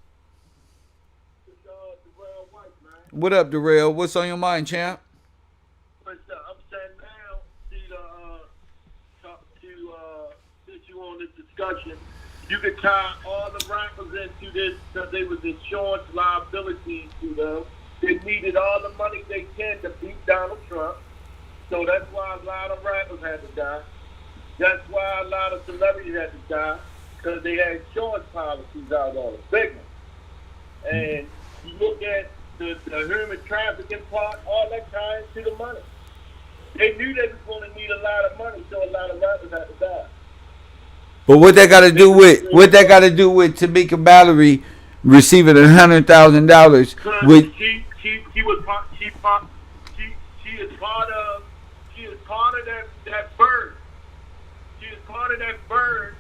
It's Darrell White, man. What up, Darrell? What's on your mind, champ? What's up? I'm sitting down to talk to since you on this discussion. You could tie all the rappers into this because they was insurance liabilities to them. They needed all the money they can to beat Donald Trump. So that's why a lot of rappers had to die. That's why a lot of celebrities had to die, because they had insurance policies out on it, big ones. And you look at the human trafficking part, all that ties to the money. They knew they was going to need a lot of money, so a lot of rappers had to die. But what that got to do with Tamika Mallory receiving $100,000? With she is part of that bird. She is part of that bird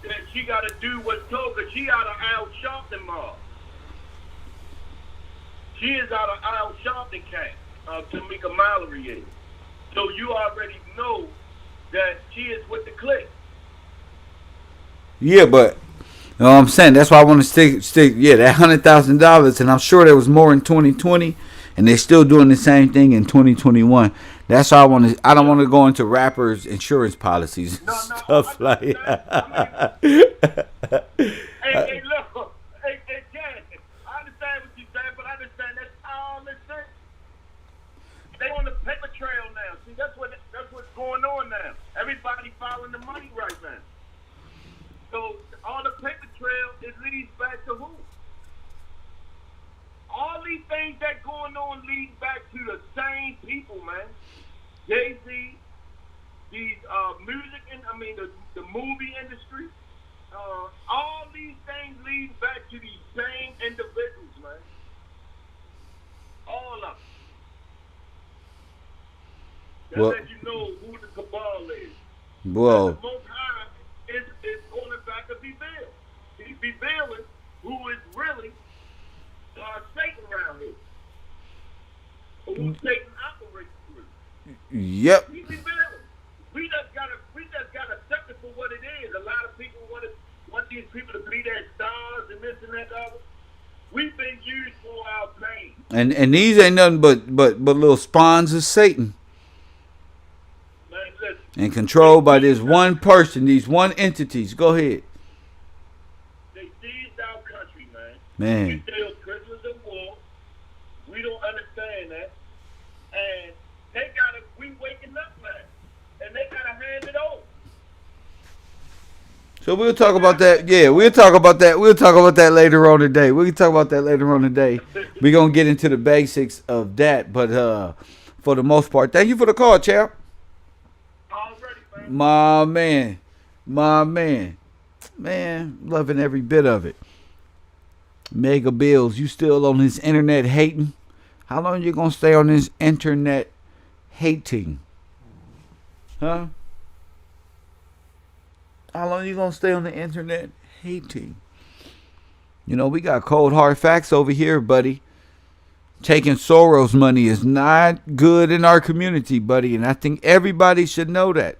that she got to do what's told, because she out of Al Sharpton Mall. She is out of Al Sharpton camp. Tamika Mallory is. So you already know that she is with the clique. Yeah, but you know what I'm saying? That's why I want to stick. Yeah, that $100,000, and I'm sure there was more in 2020, and they're still doing the same thing in 2021. That's why I want to. I don't want to go into rappers' insurance policies and stuff like that. Hey, look, Ken, I understand what you're saying, but I understand that's all this thing. They on the paper trail now. See, that's what's going on now. Everybody following the money right now. So all the paper trail, it leads back to who? All these things that going on lead back to the same people, man. Jay-Z, these the movie industry, all these things lead back to these same individuals, man. All of them. That lets you know who the cabal is. Whoa. The Most High is going back to be Bill. He's revealing who is really Satan around here. Or who Satan operates through. Yep. He's revealing. We just gotta accept it for what it is. A lot of people want these people to be their stars and this and that other. We've been used for our pain. And these ain't nothing but little spawns of Satan. Man, listen. And controlled by this one person, these one entities. Go ahead. They seized our country, man. Man. We still prisoners of war. We don't understand that. And we waking up, man. And they gotta hand it over. So we'll talk about that. Yeah, we'll talk about that. We'll talk about that later on today. We can talk about that later on today. We're gonna get into the basics of that, but for the most part, thank you for the call, champ. Already, man. My man, loving every bit of it. Mega Bills, you still on this internet hating? How long you gonna stay on this internet hating? Huh? How long you gonna stay on the internet hating? You know, we got cold hard facts over here, buddy. Taking Soros money is not good in our community, buddy, and I think everybody should know that.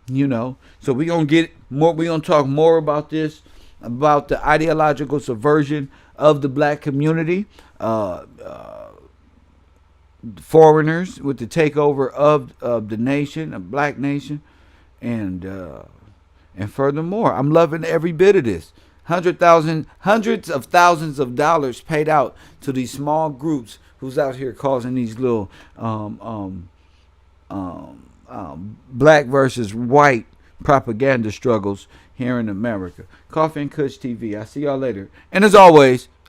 You know, so we're gonna get more. We're gonna talk more about this, about the ideological subversion of the black community, foreigners with the takeover of the nation, a black nation, and furthermore, I'm loving every bit of this. Hundreds of thousands of dollars paid out to these small groups who's out here causing these little black versus white propaganda struggles here in America. Coffee and Kush TV. I see y'all later. And as always,